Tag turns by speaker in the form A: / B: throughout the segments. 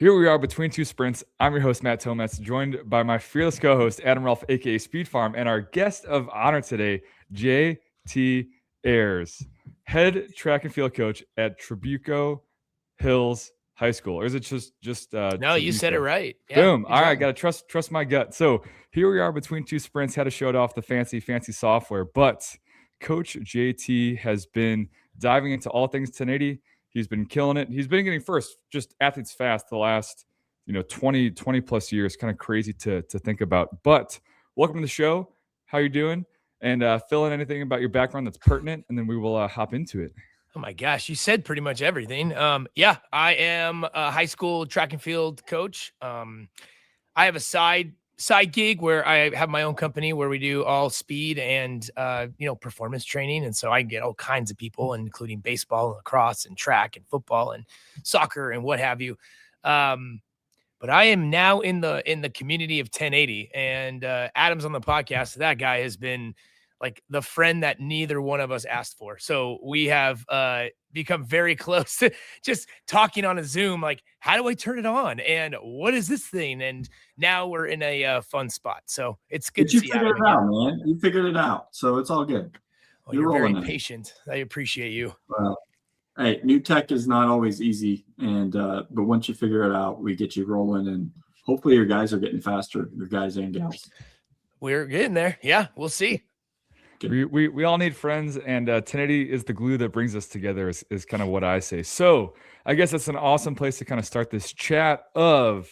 A: Here we are between two sprints. I'm your host, Matt Tomats, joined by my fearless co-host, Adam Rolfe, aka Speed Farm, and our guest of honor today, JT Ayers, head track and field coach at Trabuco Hills High School. Or is it just
B: No, you said it
A: Trabuco?
B: right. Yeah,
A: Boom. All right,
B: exactly.
A: gotta trust my gut. So here we are between two sprints, had to show it off the fancy software, but Coach JT has been diving into all things 1080. He's been killing it. He's been getting first, just athletes fast the last, 20 plus years. Kind of crazy to think about. But welcome to the show. How you doing? And fill in anything about your background that's pertinent, and then we will hop into it.
B: Oh my gosh, you said pretty much everything. Yeah, I am a high school track and field coach. I have a side gig where I have my own company where we do all speed and performance training, and so I get all kinds of people, including baseball, and lacrosse, and track, and football, and soccer, and what have you. But I am now in the community of 1080, and Adam's on the podcast. That guy has been like the friend that neither one of us asked for. So we have become very close to just talking on a Zoom, like, how do I turn it on? And what is this thing? And now we're in a fun spot. So it's good
C: But
B: to
C: you
B: see
C: figured
B: Adam
C: it
B: again.
C: out, man. You figured it out. So it's all good.
B: Oh, you're very patient. I appreciate you.
C: Hey, new tech is not always easy. And but once you figure it out, we get you rolling, and hopefully your guys are getting faster, your guys and gals.
B: We're getting there. Yeah, we'll see.
A: We all need friends, and 1080 is the glue that brings us together, is kind of what I say. So I guess that's an awesome place to kind of start this chat of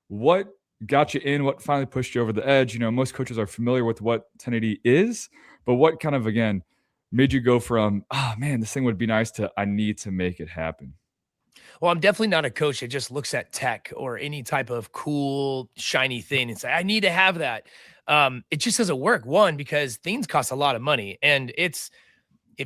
A: what got you in, what finally pushed you over the edge. Most coaches are familiar with what 1080 is, but what kind of, again, made you go from, man, this thing would be nice to, I need to make it happen?
B: Well, I'm definitely not a coach that just looks at tech or any type of cool, shiny thing and say, I need to have that. It just doesn't work. One, because things cost a lot of money. And if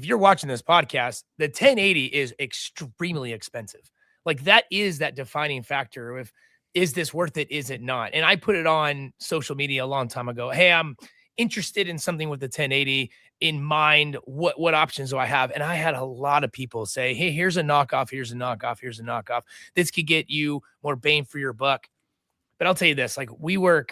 B: you're watching this podcast, the 1080 is extremely expensive. Like that is that defining factor of, is this worth it? Is it not? And I put it on social media a long time ago. Hey, I'm interested in something with the 1080 in mind. What options do I have? And I had a lot of people say, hey, here's a knockoff. Here's a knockoff. Here's a knockoff. This could get you more bang for your buck. But I'll tell you this, like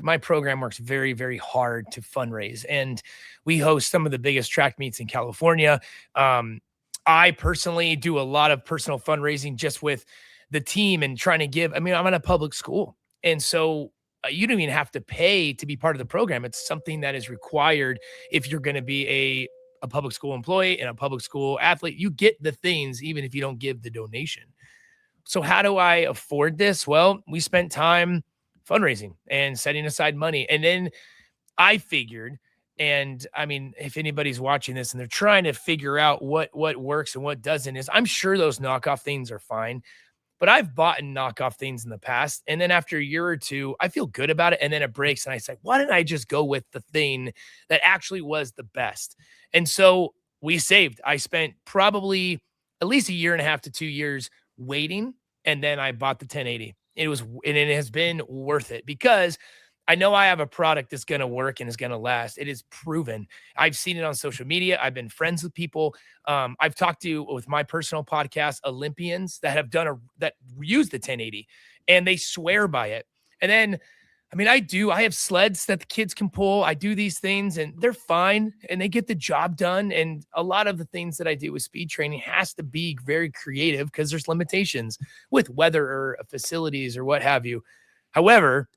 B: my program works very, very hard to fundraise, and we host some of the biggest track meets in California. I personally do a lot of personal fundraising just with the team and trying to give. I'm in a public school. And so you don't even have to pay to be part of the program. It's something that is required if you're going to be a public school employee and a public school athlete. You get the things even if you don't give the donation. So how do I afford this? Well, we spent time fundraising and setting aside money. And then I figured, and I mean, if anybody's watching this and they're trying to figure out what works and what doesn't, is I'm sure those knockoff things are fine, but I've bought knockoff things in the past. And then after a year or two, I feel good about it. And then it breaks. And I say, why didn't I just go with the thing that actually was the best? And so we saved. I spent probably at least a year and a half to 2 years waiting. And then I bought the 1080. And it has been worth it because I know I have a product that's going to work and is going to last. It is proven. I've seen it on social media. I've been friends with people. I've talked to, with my personal podcast, Olympians that have that use the 1080 and they swear by it. And then, I have sleds that the kids can pull. I do these things and they're fine and they get the job done. And a lot of the things that I do with speed training has to be very creative because there's limitations with weather or facilities or what have you. However,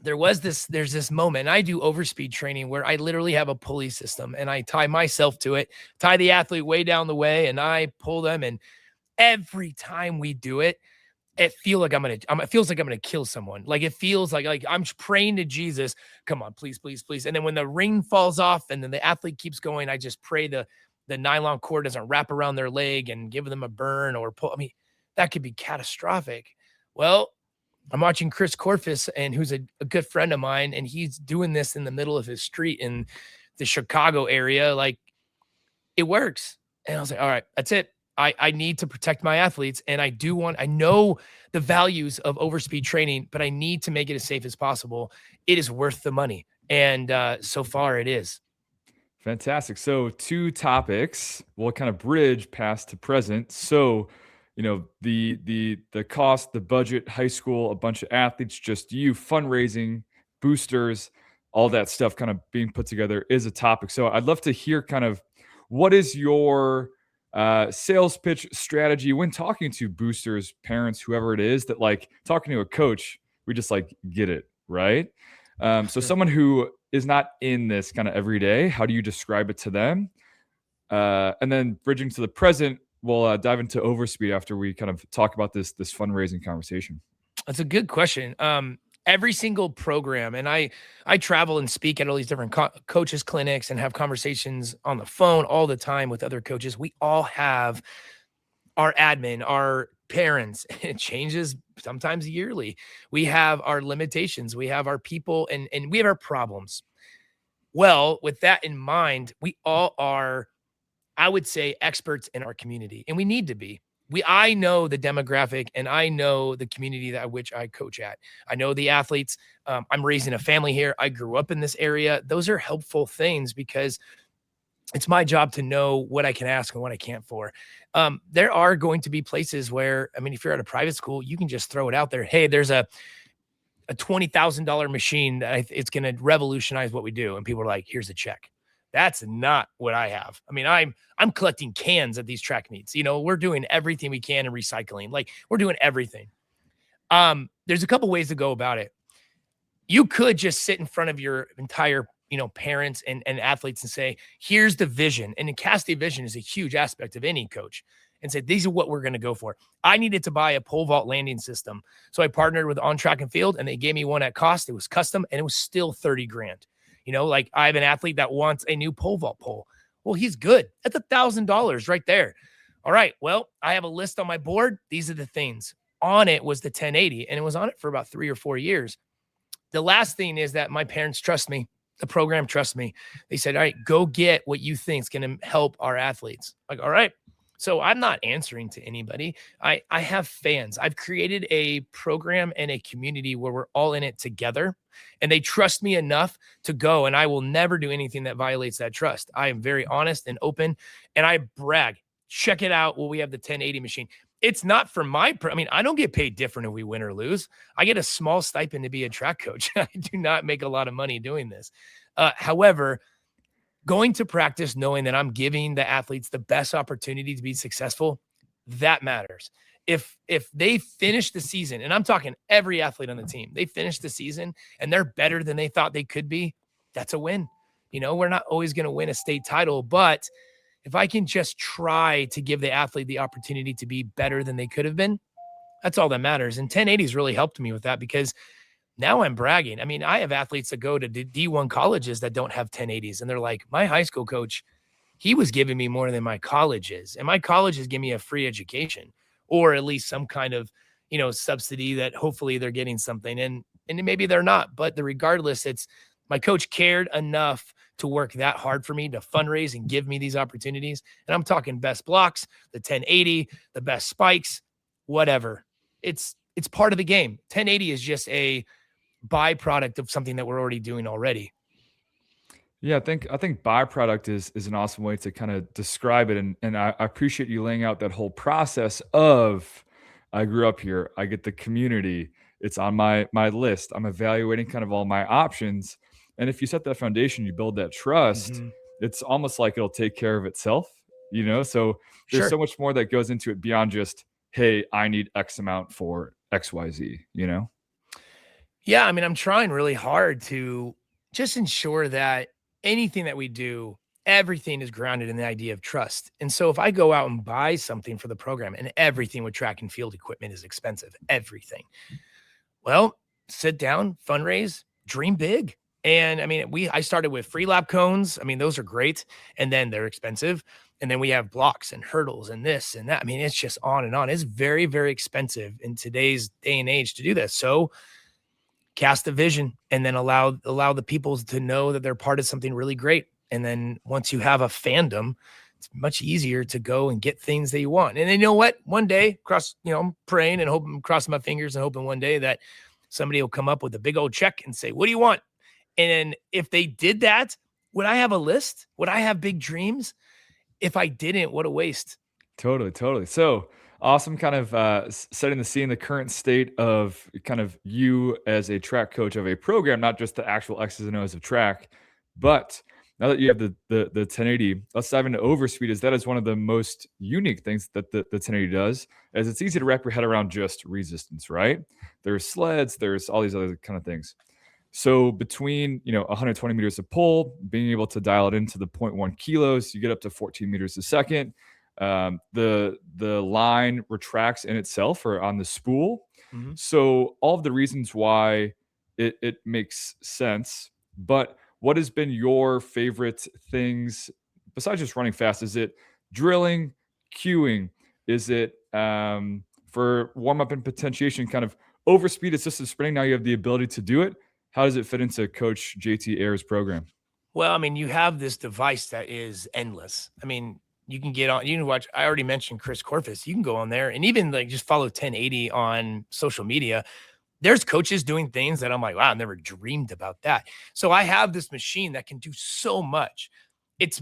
B: there's this moment, and I do overspeed training where I literally have a pulley system and I tie myself to it, tie the athlete way down the way, and I pull them. And every time we do it, it feels like I'm gonna kill someone. Like it feels like I'm praying to Jesus, come on, please, please, please. And then when the ring falls off and then the athlete keeps going, I just pray the nylon cord doesn't wrap around their leg and give them a burn or pull. That could be catastrophic. Well, I'm watching Chris Corfus, and who's a good friend of mine, and he's doing this in the middle of his street in the Chicago area. Like it works. And I was like, all right, that's it. I need to protect my athletes, and I know the values of overspeed training, but I need to make it as safe as possible. It is worth the money. And so far it is.
A: Fantastic. So 2 topics. We'll kind of bridge past to present. So the cost, the budget, high school, a bunch of athletes, just you, fundraising, boosters, all that stuff kind of being put together is a topic. So I'd love to hear kind of what is your sales pitch strategy when talking to boosters, parents, whoever it is, that like talking to a coach, we just like get it, right? So someone who is not in this kind of every day, how do you describe it to them? And then bridging to the present, we'll dive into Overspeed after we kind of talk about this fundraising conversation.
B: That's a good question. Every single program, and I travel and speak at all these different coaches clinics and have conversations on the phone all the time with other coaches. We all have our admin, our parents. It changes sometimes yearly. We have our limitations. We have our people, and we have our problems. Well, with that in mind, we all are, I would say, experts in our community, and we need to be. I know the demographic and I know the community that which I coach at. I know the athletes. I'm raising a family here. I grew up in this area. Those are helpful things because it's my job to know what I can ask and what I can't for. There are going to be places where, I mean, if you're at a private school, you can just throw it out there. Hey, there's a $20,000 machine that it's going to revolutionize what we do. And people are like, here's a check. That's not what I have. I mean, I'm collecting cans at these track meets. We're doing everything we can in recycling. Like, we're doing everything. There's a couple ways to go about it. You could just sit in front of your entire, parents and athletes and say, here's the vision. And cast the vision is a huge aspect of any coach, and say, these are what we're going to go for. I needed to buy a pole vault landing system. So I partnered with On Track and Field, and they gave me one at cost. It was custom, and it was still 30 grand. Like, I have an athlete that wants a new pole vault pole. Well, he's good. That's $1,000 right there. All right. Well, I have a list on my board. These are the things. On it was the 1080, and it was on it for about 3 or 4 years. The last thing is that my parents trust me. The program trusts me. They said, all right, go get what you think is going to help our athletes. Like, all right. So I'm not answering to anybody. I have fans. I've created a program and a community where we're all in it together, and they trust me enough to go, and I will never do anything that violates that trust. I am very honest and open, and I brag. Check it out. Well, we have the 1080 machine. It's not for I don't get paid different if we win or lose. I get a small stipend to be a track coach. I do not make a lot of money doing this. However, going to practice knowing that I'm giving the athletes the best opportunity to be successful, that matters. If they finish the season, and I'm talking every athlete on the team, they finish the season and they're better than they thought they could be, that's a win. We're not always going to win a state title, but if I can just try to give the athlete the opportunity to be better than they could have been, that's all that matters. And 1080's really helped me with that, because now I'm bragging. I mean, I have athletes that go to D1 colleges that don't have 1080s. And they're like, my high school coach, he was giving me more than my college is. And my college is giving me a free education, or at least some kind of, subsidy that hopefully they're getting something. And maybe they're not, but regardless, it's my coach cared enough to work that hard for me to fundraise and give me these opportunities. And I'm talking best blocks, the 1080, the best spikes, whatever. It's part of the game. 1080 is just a byproduct of something that we're already doing already.
A: Yeah, I think byproduct is an awesome way to kind of describe it. And I appreciate you laying out that whole process of, I grew up here, I get the community, it's on my list, I'm evaluating kind of all my options. And if you set that foundation, you build that trust, it's almost like it'll take care of itself, So there's so much more that goes into it beyond just, hey, I need X amount for XYZ,
B: Yeah, I mean, I'm trying really hard to just ensure that anything that we do, everything is grounded in the idea of trust. And so if I go out and buy something for the program, and everything with track and field equipment is expensive, everything. Well, sit down, fundraise, dream big. And I mean, I started with free lap cones. I mean, those are great. And then they're expensive. And then we have blocks and hurdles and this and that. I mean, it's just on and on. It's very, very expensive in today's day and age to do this. So cast a vision, and then allow the people to know that they're part of something really great. And then once you have a fandom, it's much easier to go and get things that you want. And then, you know what? One day, I'm praying and hoping, crossing my fingers and hoping one day that somebody will come up with a big old check and say, what do you want? And if they did that, would I have a list? Would I have big dreams? If I didn't, what a waste.
A: Totally. So Awesome, kind of setting the scene, the current state of kind of you as a track coach of a program, not just the actual X's and O's of track. But now that you have the 1080, let's dive into overspeed. As that is one of the most unique things that the 1080 does, as it's easy to wrap your head around just resistance, right? There's sleds, there's all these other kind of things. So between 120 meters of pull, being able to dial it into the 0.1 kilos, you get up to 14 meters a second. The line retracts in itself or on the spool.
B: Mhm.
A: So all of the reasons why it makes sense. But what has been your favorite things besides just running fast? Is it drilling, cueing? Is it for warm up and potentiation, kind of overspeed assisted sprinting? Now you have the ability to do it. How does it fit into Coach JT Ayers' program?
B: Well, I mean, you have this device that is endless. I mean, you can get on, you can watch. I already mentioned Chris Corfus. You can go on there and even like just follow 1080 on social media. There's coaches doing things that I'm like, wow, I never dreamed about that. So I have this machine that can do so much. It's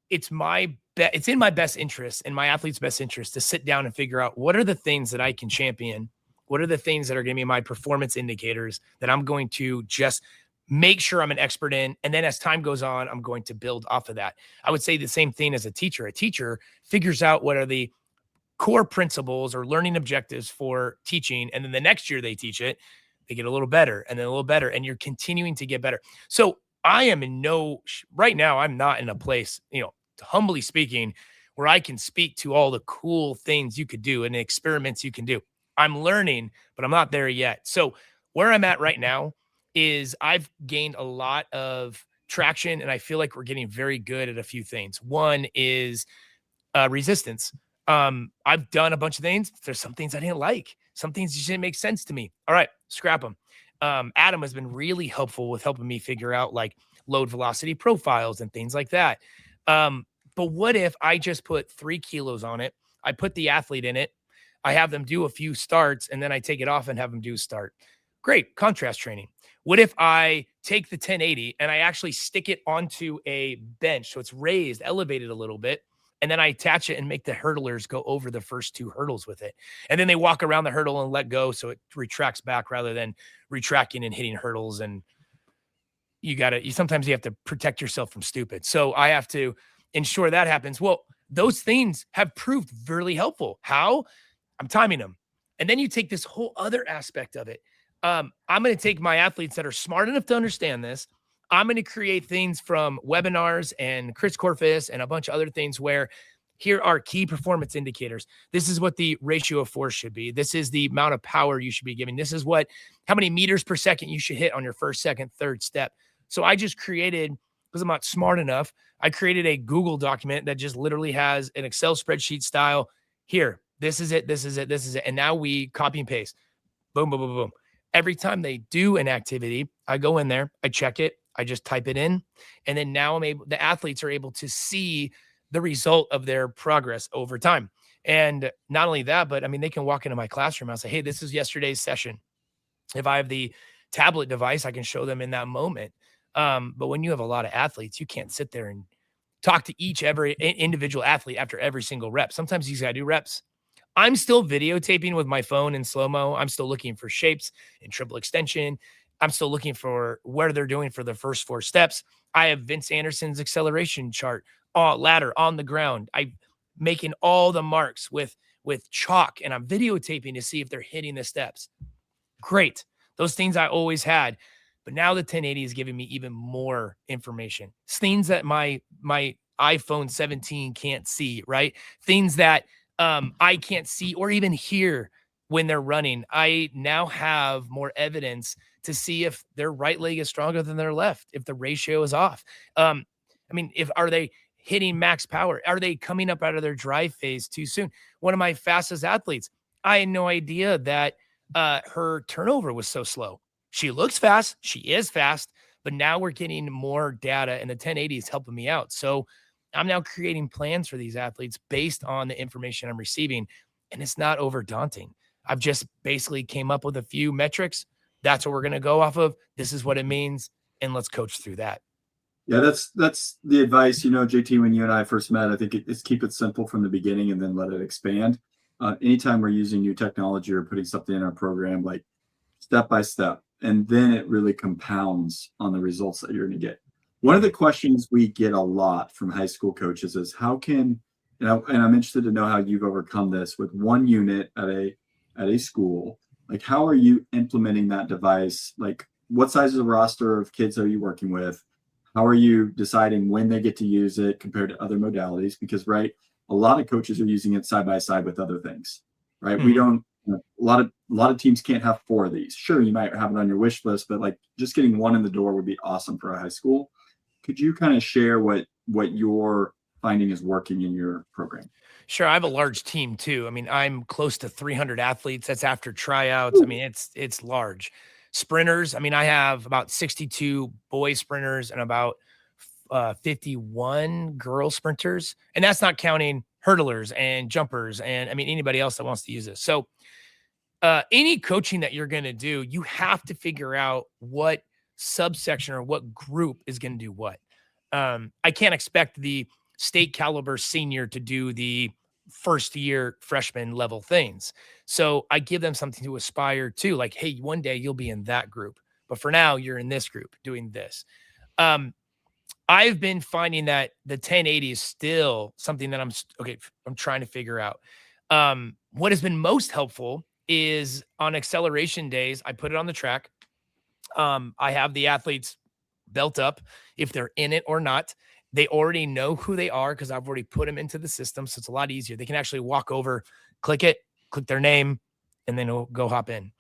B: it's in my best interest and my athlete's best interest to sit down and figure out what are the things that I can champion. What are the things that are going to be my performance indicators that I'm going to just make sure I'm an expert in? And then as time goes on, I'm going to build off of that. I would say the same thing as a teacher. A teacher figures out what are the core principles or learning objectives for teaching. And then the next year they teach it, they get a little better and then a little better. And you're continuing to get better. So I am right now, I'm not in a place, humbly speaking, where I can speak to all the cool things you could do and experiments you can do. I'm learning, but I'm not there yet. So where I'm at right now is I've gained a lot of traction and I feel like we're getting very good at a few things. One is resistance. I've done a bunch of things. There's some things I didn't like. Some things just didn't make sense to me. All right, scrap them. Adam has been really helpful with helping me figure out like load velocity profiles and things like that. But what if I just put 3 kilos on it? I put the athlete in it. I have them do a few starts and then I take it off and have them do a start. Great contrast training. What if I take the 1080 and I actually stick it onto a bench so it's raised, elevated a little bit, and then I attach it and make the hurdlers go over the first 2 hurdles with it. And then they walk around the hurdle and let go so it retracts back rather than retracting and hitting hurdles. And sometimes you have to protect yourself from stupid. So I have to ensure that happens. Well, those things have proved really helpful. How? I'm timing them. And then you take this whole other aspect of it. I'm going to take my athletes that are smart enough to understand this. I'm going to create things from webinars and Chris Corfus and a bunch of other things where here are key performance indicators. This is what the ratio of force should be. This is the amount of power you should be giving. This is how many meters per second you should hit on your first, second, third step. So I just created, because I'm not smart enough, I created a Google document that just literally has an Excel spreadsheet style. Here, this is it, this is it, this is it. And now we copy and paste. Boom, boom, boom, boom. Every time they do an activity, I go in there, I check it, I just type it in. And then now the athletes are able to see the result of their progress over time. And not only that, but I mean, they can walk into my classroom. I'll say, hey, this is yesterday's session. If I have the tablet device, I can show them in that moment. But when you have a lot of athletes, you can't sit there and talk to every individual athlete after every single rep. Sometimes you got to do reps. I'm still videotaping with my phone in slow-mo. I'm still looking for shapes in triple extension. I'm still looking for where they're doing for the first 4 steps. I have Vince Anderson's acceleration chart, ladder on the ground. I'm making all the marks with chalk, and I'm videotaping to see if they're hitting the steps. Great. Those things I always had. But now the 1080 is giving me even more information. It's things that my iPhone 17 can't see, right? Things that I can't see or even hear when they're running. I now have more evidence to see if their right leg is stronger than their left, if the ratio is off. I mean, are they hitting max power? Are they coming up out of their drive phase too soon? One of my fastest athletes, I had no idea that her turnover was so slow. She looks fast. She is fast, but now we're getting more data and the 1080 is helping me out. So I'm now creating plans for these athletes based on the information I'm receiving, and it's not over daunting. I've just basically came up with a few metrics. That's what we're going to go off of. This is what it means, and let's coach through that.
C: Yeah, that's the advice. JT, when you and I first met, I think it's keep it simple from the beginning and then let it expand. anytime we're using new technology or putting something in our program, like step by step, and then it really compounds on the results that you're going to get. One of the questions we get a lot from high school coaches is how can, and I'm interested to know how you've overcome this with one unit at a school. Like, how are you implementing that device? Like, what size of roster of kids are you working with? How are you deciding when they get to use it compared to other modalities? Because, right, a lot of coaches are using it side by side with other things, right? We don't, a lot of teams can't have 4 of these. Sure, you might have it on your wish list, but like just getting one in the door would be awesome for a high school. Could you kind of share what you're finding is working in your program?
B: Sure. I have a large team too. I mean, I'm close to 300 athletes. That's after tryouts. I mean, it's large. Sprinters. I mean, I have about 62 boy sprinters and about 51 girl sprinters. And that's not counting hurdlers and jumpers. And I mean, anybody else that wants to use this. So any coaching that you're going to do, you have to figure out what subsection or what group is going to do what. I can't expect the state caliber senior to do the first year freshman level things. So I give them something to aspire to, like, hey, one day you'll be in that group, but for now you're in this group doing this. I've been finding that the 1080 is still something that I'm trying to figure out. What has been most helpful is on acceleration days, I put it on the track. I have the athletes belt up if they're in it or not. They already know who they are because I've already put them into the system. So it's a lot easier. They can actually walk over, click their name, and then go hop in.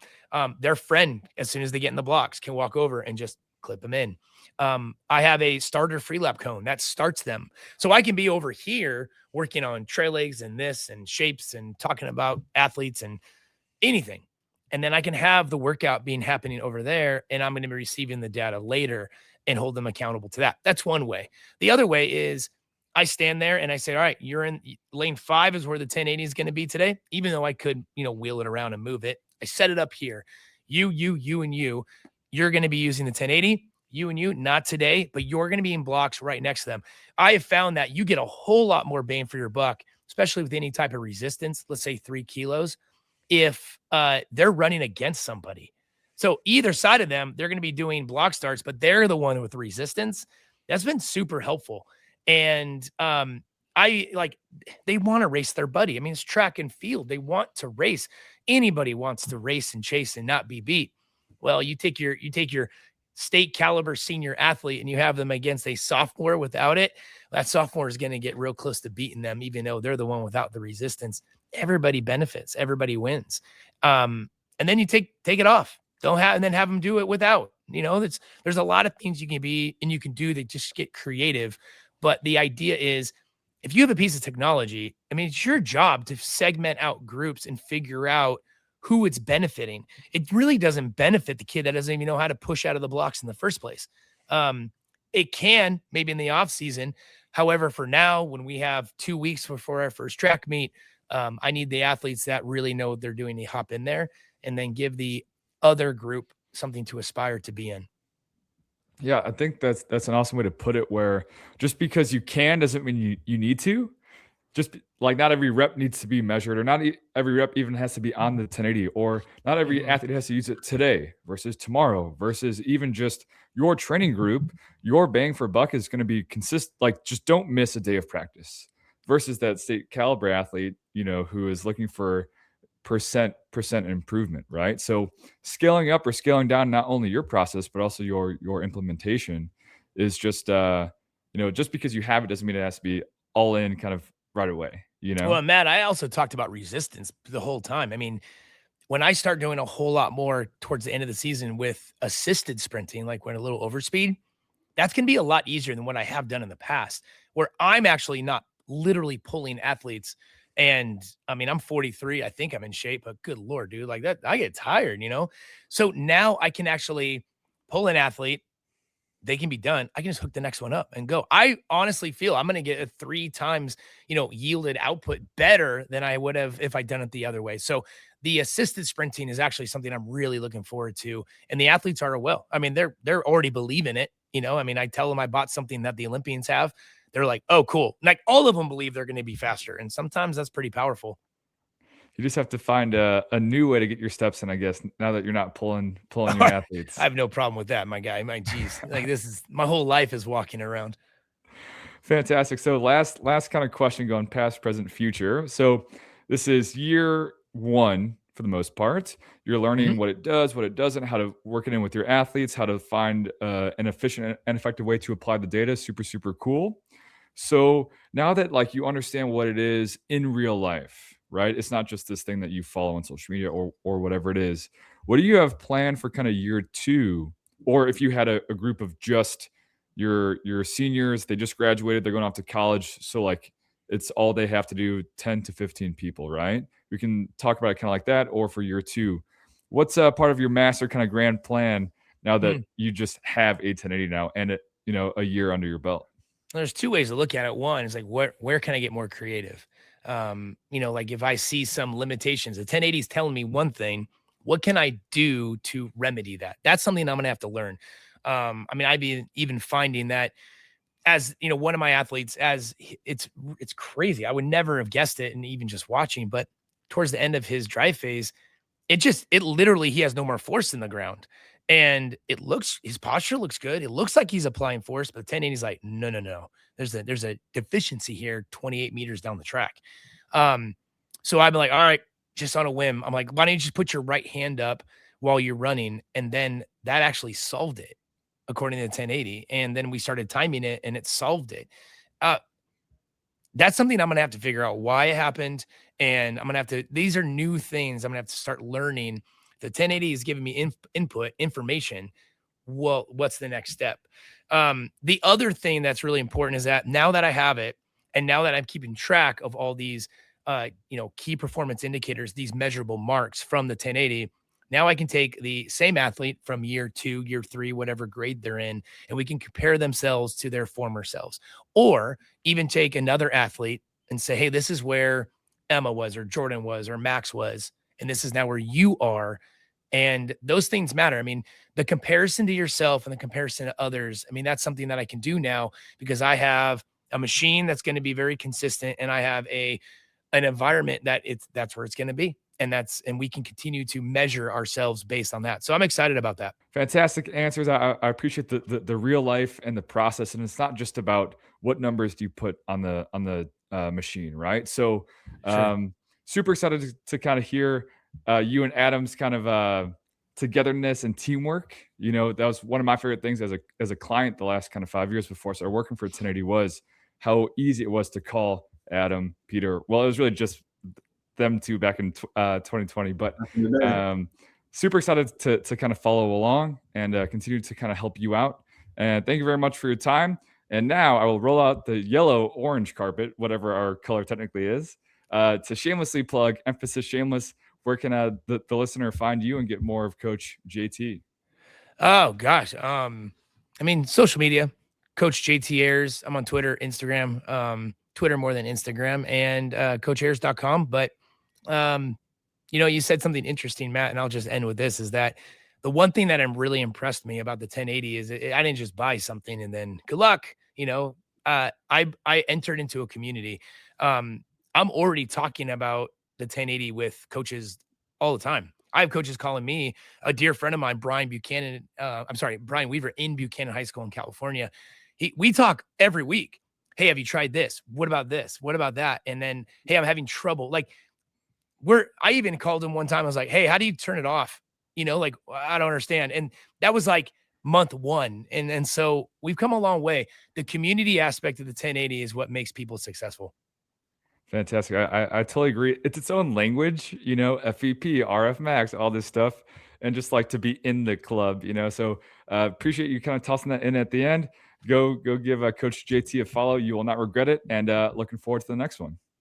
B: Their friend, as soon as they get in the blocks, can walk over and just clip them in. I have a starter free lap cone that starts them. So I can be over here working on trail legs and this and shapes and talking about athletes and anything. And then I can have the workout happening over there, and I'm going to be receiving the data later and hold them accountable to that. That's one way. The other way is I stand there and I say, all right, you're in lane 5 is where the 1080 is going to be today. Even though I could, wheel it around and move it, I set it up here. You, and you're going to be using the 1080. You and you, not today, but you're going to be in blocks right next to them. I have found that you get a whole lot more bang for your buck, especially with any type of resistance, let's say 3 kilos, if they're running against somebody. So either side of them, they're going to be doing block starts, but they're the one with resistance. That's been super helpful. And they want to race their buddy. I mean, it's track and field. They want to race. Anybody wants to race and chase and not be beat. Well, you take your state caliber senior athlete and you have them against a sophomore without it. That sophomore is going to get real close to beating them, even though they're the one without the resistance. Everybody benefits. Everybody wins. And then you take it off. And then have them do it without. There's a lot of things you can be and you can do that just get creative. But the idea is, if you have a piece of technology, I mean, it's your job to segment out groups and figure out who it's benefiting. It really doesn't benefit the kid that doesn't even know how to push out of the blocks in the first place. It can maybe in the off season. However, for now, when we have 2 weeks before our first track meet, I need the athletes that really know what they're doing to hop in there and then give the other group something to aspire to be in.
A: Yeah, I think that's an awesome way to put it, where just because you can doesn't mean you need to. Like, not every rep needs to be measured, or not every rep even has to be on the 1080, or not every athlete has to use it today versus tomorrow versus even just your training group. Your bang for buck is going to be consistent. Like, just don't miss a day of practice versus that state caliber athlete, who is looking for percent improvement, right? So scaling up or scaling down not only your process but also your implementation is just just because you have it doesn't mean it has to be all in kind of right away.
B: Well, Matt, I also talked about resistance the whole time. I mean, when I start doing a whole lot more towards the end of the season with assisted sprinting, like when a little overspeed, that's going to be a lot easier than what I have done in the past, where I'm actually not literally pulling athletes. And I mean, I'm 43. I think I'm in shape, but good Lord, dude, like that, I get tired, So now I can actually pull an athlete. They can be done. I can just hook the next one up and go. I honestly feel I'm going to get a 3 times, yielded output better than I would have if I'd done it the other way. So the assisted sprinting is actually something I'm really looking forward to. And the athletes are I mean, they're already believing it. I mean, I tell them I bought something that the Olympians have. They're like, oh, cool. Like, all of them believe they're going to be faster. And sometimes that's pretty powerful.
A: You just have to find a new way to get your steps in, I guess, now that you're not pulling your
B: I
A: athletes.
B: have no problem with that, my guy. My geez, like this is my whole life is walking around.
A: Fantastic. So last kind of question going past, present, future. So this is year one for the most part. You're learning
B: Mhm.
A: what it does, what it doesn't, how to work it in with your athletes, how to find an efficient and effective way to apply the data. Super, super cool. So now that like you understand what it is in real life, right? It's not just this thing that you follow on social media or whatever it is. What do you have planned for kind of year two? Or if you had a group of just your seniors, they just graduated, they're going off to college. So like it's all they have to do, 10 to 15 people, right? We can talk about it kind of like that. Or for year two, what's part of your master kind of grand plan now that
B: Hmm.
A: you just have a 1080 now and it, a year under your belt?
B: There's two ways to look at it. One is like, where can I get more creative? Like if I see some limitations, the 1080 is telling me one thing. What can I do to remedy that? That's something I'm gonna have to learn. I've been even finding that as one of my athletes, it's crazy. I would never have guessed it, and even just watching, but towards the end of his drive phase, it literally he has no more force in the ground. And his posture looks good. It looks like he's applying force, but 1080 is like, no, no, no. There's a deficiency here 28 meters down the track. Um, so I've been like, all right, just on a whim. I'm like, why don't you just put your right hand up while you're running? And then that actually solved it according to the 1080. And then we started timing it and it solved it. Uh, that's something I'm gonna have to figure out why it happened, and I'm gonna have to. These are new things I'm gonna have to start learning. The 1080 is giving me input information. Well, what's the next step? The other thing that's really important is that now that I have it, and now that I'm keeping track of all these, key performance indicators, these measurable marks from the 1080. Now I can take the same athlete from year two, year three, whatever grade they're in, and we can compare themselves to their former selves. Or even take another athlete and say, hey, this is where Emma was, or Jordan was, or Max was, and this is now where you are. And those things matter. I mean, the comparison to yourself and the comparison to others, I mean, that's something that I can do now because I have a machine that's going to be very consistent, and I have an environment that's where it's going to be. And we can continue to measure ourselves based on that. So I'm excited about that.
A: Fantastic answers. I appreciate the real life and the process, and it's not just about what numbers do you put on the machine, right? So,
B: Sure.
A: super excited to kind of hear you and Adam's kind of togetherness and teamwork. That was one of my favorite things as a client the last kind of 5 years before I started working for 1080 was how easy it was to call Adam, Peter. Well, it was really just them two back in 2020, but
C: Back in the day.
A: super excited to kind of follow along and continue to kind of help you out. And thank you very much for your time. And now I will roll out the yellow orange carpet, whatever our color technically is, to shamelessly plug, emphasis shameless. Where can the listener find you and get more of Coach JT?
B: Oh gosh. Social media, Coach JT Ayers. I'm on Twitter, Instagram, Twitter more than Instagram, and coachayers.com. But you said something interesting, Matt, and I'll just end with this is that the one thing that really impressed me about the 1080 is I didn't just buy something and then good luck. I entered into a community. I'm already talking about the 1080 with coaches all the time. I have coaches calling me, a dear friend of mine, Brian Buchanan. Brian Weaver in Buchanan High School in California. We talk every week. Hey, have you tried this? What about this? What about that? And then, hey, I'm having trouble. Like I even called him one time. I was like, hey, how do you turn it off? Like I don't understand. And that was like month one. And so we've come a long way. The community aspect of the 1080 is what makes people successful.
A: Fantastic. I totally agree. It's its own language, FEP, RF Max, all this stuff, and just like to be in the club, So appreciate you kind of tossing that in at the end. Go give Coach JT a follow. You will not regret it. And looking forward to the next one.